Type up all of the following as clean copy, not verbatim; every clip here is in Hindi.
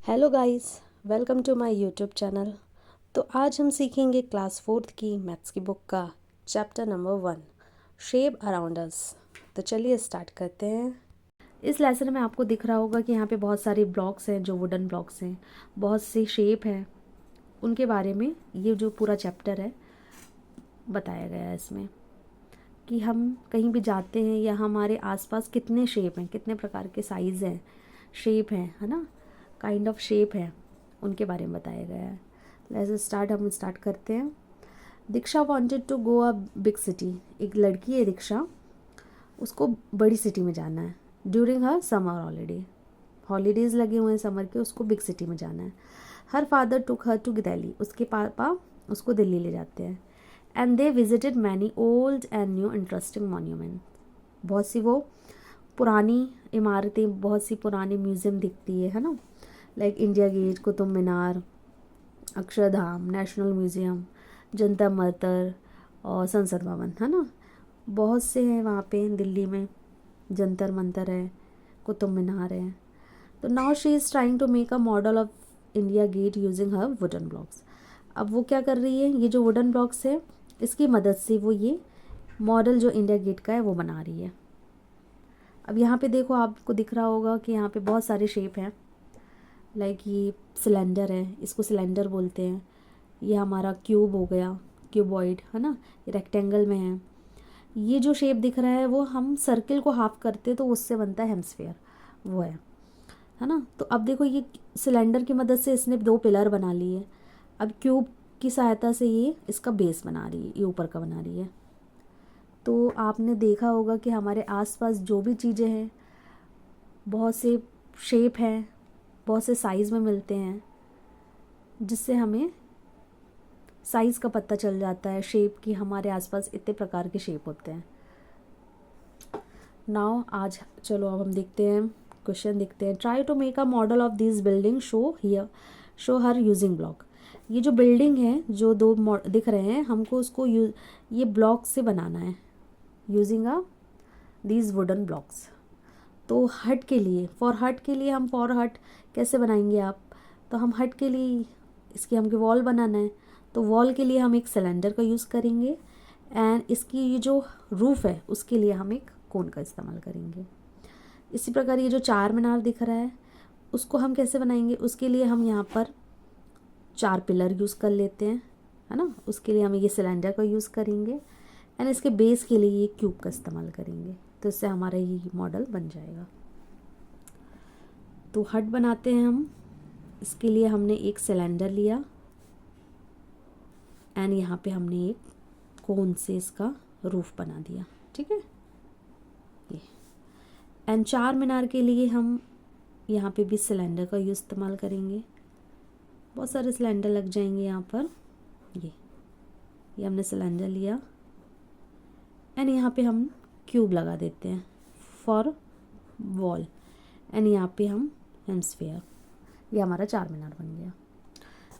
Hello guys, welcome to my YouTube channel. तो आज हम सीखेंगे क्लास फोर्थ की मैथ्स की बुक का chapter number 1, shape around us. तो चलिए स्टार्ट करते हैं। इस लेसन में आपको दिख रहा होगा कि यहाँ पे बहुत सारी ब्लॉक्स हैं, जो वुडन ब्लॉक्स हैं, बहुत सी शेप हैं। उनके बारे में ये जो पूरा चैप्टर है बताया गया है इसमें, कि हम कहीं भी जाते हैं या हमारे आसपास कितने शेप हैं, कितने प्रकार के साइज़ हैं, शेप हैं, है ना, काइंड ऑफ शेप है, उनके बारे में बताया गया है। लेट्स स्टार्ट, हम स्टार्ट करते हैं। Diksha wanted to go a big city. एक लड़की है दीक्षा, उसको बड़ी सिटी में जाना है। During her summer holiday, holidays लगे हुए हैं समर के, उसको बिग सिटी में जाना है। Her father took her to Delhi, उसके पापा उसको दिल्ली ले जाते हैं। And they visited many old and new interesting monument. बहुत सी वो पुरानी इमारतें, बहुत सी पुरानी म्यूज़ियम दिखती है ना, like India gate, Qutub Minar, Akshardham, national museum, जनता मंतर और संसद भवन, है ना, बहुत से हैं वहाँ पे दिल्ली में। जंतर मंतर है, कुतुब मीनार है। तो now she is trying to make a model of India gate using her wooden blocks. अब वो क्या कर रही है, ये जो वुडन ब्लॉक्स है इसकी मदद से वो ये मॉडल जो इंडिया गेट का है वो बना रही है। अब यहाँ पे देखो, आपको दिख रहा होगा कि यहाँ पे बहुत सारे शेप हैं। लाइक ये सिलेंडर है, इसको सिलेंडर बोलते हैं। ये हमारा क्यूब हो गया, क्यूबॉइड, है ना, रेक्टेंगल में है। ये जो शेप दिख रहा है वो हम सर्किल को हाफ करते तो उससे बनता है हेमस्फेयर, वो है ना। तो अब देखो, ये सिलेंडर की मदद से इसने दो पिलर बना लिए। अब क्यूब की सहायता से ये इसका बेस बना रही है, ये ऊपर का बना रही है। तो आपने देखा होगा कि हमारे आसपास जो भी चीज़ें हैं, बहुत से शेप हैं, बहुत से साइज़ में मिलते हैं, जिससे हमें साइज़ का पता चल जाता है, शेप की। हमारे आसपास इतने प्रकार के शेप होते हैं। नाउ आज चलो अब हम देखते हैं, क्वेश्चन देखते हैं। Try to make a model of this building, show her using block. ये जो बिल्डिंग है, जो दो दिख रहे हैं हमको, उसको ये ब्लॉक से बनाना है, using a these wooden blocks. तो हट के लिए, फॉर हट के लिए हम फॉर हट कैसे बनाएंगे आप, तो हम हट के लिए इसकी हमको वॉल बनाना है। तो वॉल के लिए हम एक सिलेंडर का यूज़ करेंगे, एंड इसकी ये जो रूफ़ है उसके लिए हम एक कोन का इस्तेमाल करेंगे। इसी प्रकार ये जो चार मीनार दिख रहा है उसको हम कैसे बनाएंगे, उसके लिए हम यहाँ पर चार पिलर यूज़ कर लेते हैं, है ना। उसके लिए हम ये सिलेंडर का यूज़ करेंगे, एंड इसके बेस के लिए ये क्यूब का इस्तेमाल करेंगे। तो इससे हमारा ये मॉडल बन जाएगा। तो हट बनाते हैं हम। इसके लिए हमने एक सिलेंडर लिया, एंड यहाँ पे हमने एक कोन से इसका रूफ बना दिया, ठीक है ये। एंड चार मीनार के लिए हम यहाँ पे भी सिलेंडर का यूज़ इस्तेमाल करेंगे। बहुत सारे सिलेंडर लग जाएंगे यहाँ पर। ये हमने सिलेंडर लिया, एंड यहाँ पे हम क्यूब लगा देते हैं फॉर वॉल, एंड यहाँ पे हम हेमस्फेयर। ये हमारा चार मीनार बन गया।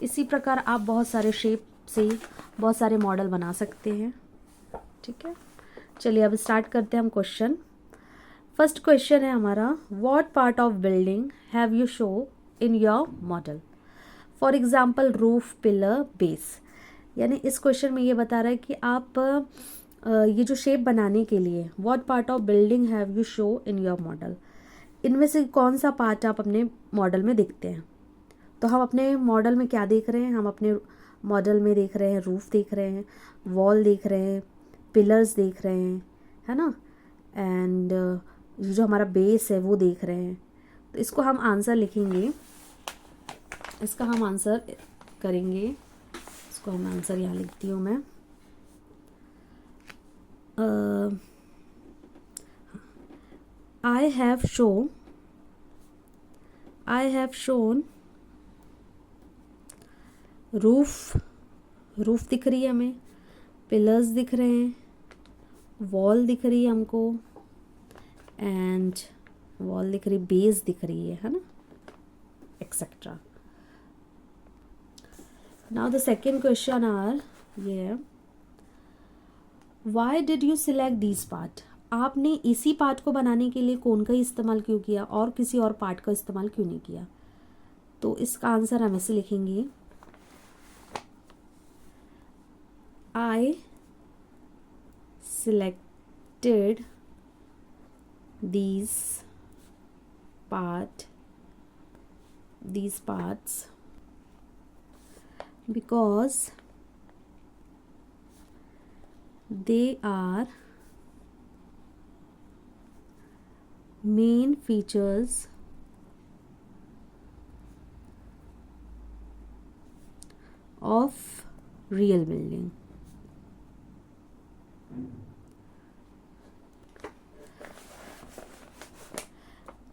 इसी प्रकार आप बहुत सारे शेप से बहुत सारे मॉडल बना सकते हैं, ठीक है। चलिए अब स्टार्ट करते हैं हम क्वेश्चन। फर्स्ट क्वेश्चन है हमारा, what part of building have you show in your model. For example roof, pillar, base. यानी इस क्वेश्चन में ये बता रहा है कि आप ये जो शेप बनाने के लिए what part of building have you show in your model, इनमें से कौन सा पार्ट आप अपने मॉडल में देखते हैं। तो हम अपने मॉडल में क्या देख रहे हैं, हम अपने मॉडल में देख रहे हैं रूफ देख रहे हैं, वॉल देख रहे हैं, पिलर्स देख रहे हैं, है ना, एंड जो हमारा बेस है वो देख रहे हैं। तो इसको हम आंसर लिखेंगे, इसका हम आंसर करेंगे। इसको हम आंसर यहाँ लिखती हूँ मैं। I have shown रूफ दिख रही है हमें, पिलर्स दिख रहे हैं, वॉल दिख रही है हमको, एंड वॉल दिख रही, बेस दिख रही है ना, etcetera. Now the second question are ये, why did you select this part. आपने इसी पार्ट को बनाने के लिए कोन का इस्तेमाल क्यों किया और किसी और पार्ट का इस्तेमाल क्यों नहीं किया। तो इसका आंसर हम ऐसे लिखेंगे, I selected these parts because they are main features of real building.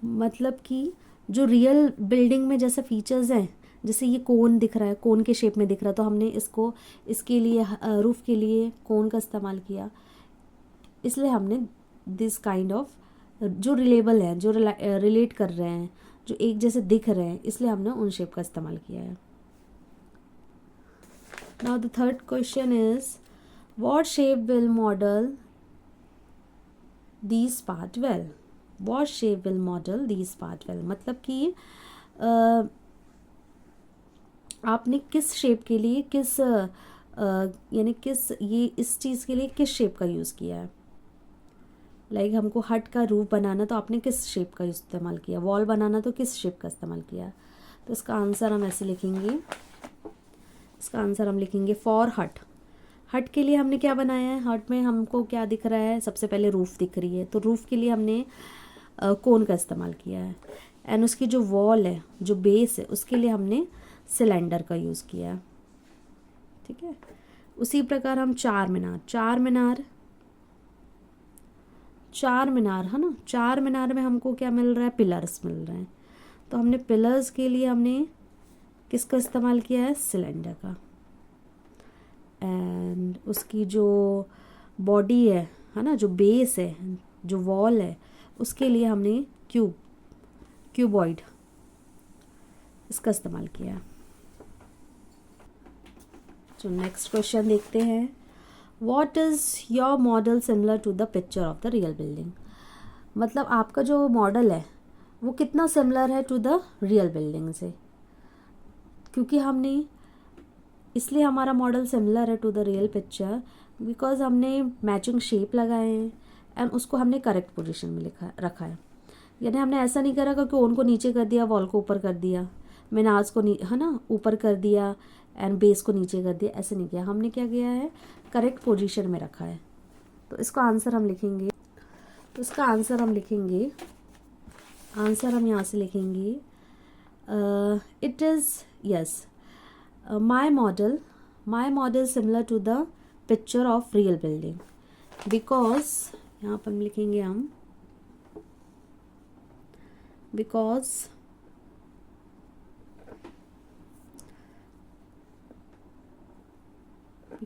मतलब कि जो रियल बिल्डिंग में जैसे फीचर्स हैं, जैसे ये कोन दिख रहा है, कोन के शेप में दिख रहा है, तो हमने इसको इसके लिए रूफ़ के लिए कोन का इस्तेमाल किया, इसलिए हमने दिस काइंड ऑफ जो रिलेबल हैं, जो रिलेट कर रहे हैं, जो एक जैसे दिख रहे हैं, इसलिए हमने उन शेप का इस्तेमाल किया है. Now the third question is, what shape will model these part well. What shape will model these part well, मतलब कि आपने किस शेप के लिए यानी किस ये इस चीज़ के लिए किस शेप का यूज़ किया है. लाइक हमको हट का रूफ बनाना, तो आपने किस शेप का इस्तेमाल किया. वॉल बनाना तो किस शेप का इस्तेमाल किया. तो इसका आंसर हम ऐसे लिखेंगे, इसका आंसर हम लिखेंगे फॉर हट. हट के लिए हमने क्या बनाया है, हट में हमको क्या दिख रहा है, सबसे पहले रूफ़ दिख रही है, तो रूफ़ के लिए हमने कोन का इस्तेमाल किया है. एंड उसकी जो वॉल है, जो बेस है, उसके लिए हमने सिलेंडर का यूज़ किया है. ठीक है. उसी प्रकार हम चार मीनार है ना, चार मीनार में हमको क्या मिल रहा है, पिलर्स मिल रहे हैं. तो हमने पिलर्स के लिए हमने किसका इस्तेमाल किया है, सिलेंडर का. एंड उसकी जो बॉडी है ना, जो बेस है, जो वॉल है, उसके लिए हमने क्यूबॉइड इसका इस्तेमाल किया. तो नेक्स्ट क्वेश्चन देखते हैं, what is your model similar to the picture of the real building. मतलब आपका जो मॉडल है वो कितना सिमिलर है टू द रियल बिल्डिंग से. क्योंकि हमने इसलिए हमारा मॉडल सिमिलर है to the real picture because हमने मैचिंग शेप लगाए हैं एंड उसको हमने करेक्ट पोजीशन में रखा है. यानी हमने ऐसा नहीं करा कि कोन को नीचे कर दिया, वॉल को ऊपर कर दिया, मीनार्स को है ना ऊपर कर दिया एंड बेस को नीचे कर दिया, ऐसे नहीं किया. हमने क्या किया है, करेक्ट पोजीशन में रखा है. तो इसका आंसर हम लिखेंगे, आंसर हम यहाँ से लिखेंगे, it is yes my model similar to the picture of real building because यहाँ पर हम लिखेंगे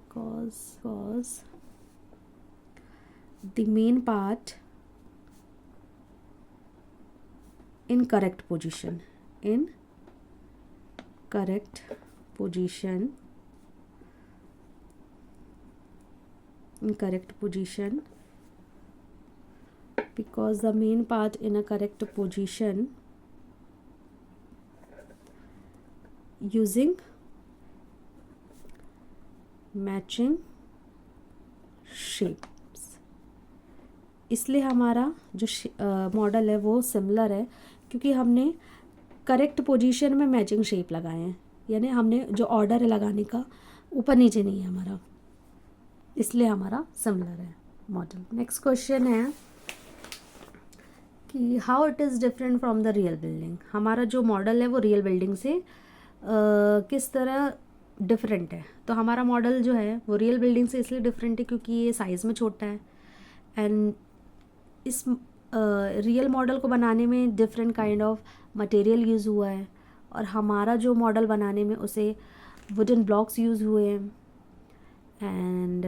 because the main part in correct position because the main part in a correct position using matching shapes. इसलिए हमारा जो मॉडल है वो सिमिलर है क्योंकि हमने करेक्ट पोजीशन में मैचिंग शेप लगाए हैं. यानी हमने जो ऑर्डर है लगाने का ऊपर नीचे नहीं है हमारा, इसलिए हमारा सिमिलर है मॉडल. नेक्स्ट क्वेश्चन है कि how it is different from the real building. हमारा जो मॉडल है वो रियल बिल्डिंग से किस तरह डिफरेंट है. तो हमारा मॉडल जो है वो रियल बिल्डिंग से इसलिए डिफरेंट है क्योंकि ये साइज़ में छोटा है एंड इस रियल मॉडल को बनाने में different kind of material use हुआ है और हमारा जो मॉडल बनाने में उसे वुडन ब्लॉक्स यूज़ हुए हैं. एंड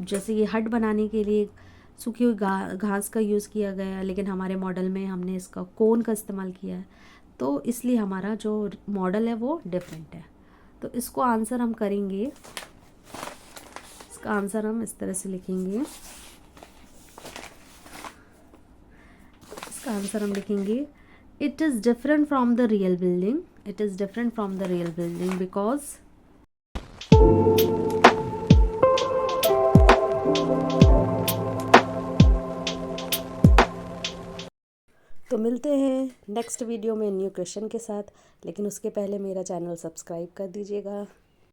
जैसे ये हट बनाने के लिए सूखी हुई घास का यूज़ किया गया, लेकिन हमारे मॉडल में हमने इसका कोन का इस्तेमाल किया है. तो इसलिए हमारा जो मॉडल है वो डिफरेंट है. तो इसको आंसर हम करेंगे, इसका आंसर हम इस तरह से लिखेंगे, इसका आंसर हम लिखेंगे, it is different from the real building it is different from the real building because तो मिलते हैं नेक्स्ट वीडियो में न्यू क्वेश्चन के साथ, लेकिन उसके पहले मेरा चैनल सब्सक्राइब कर दीजिएगा।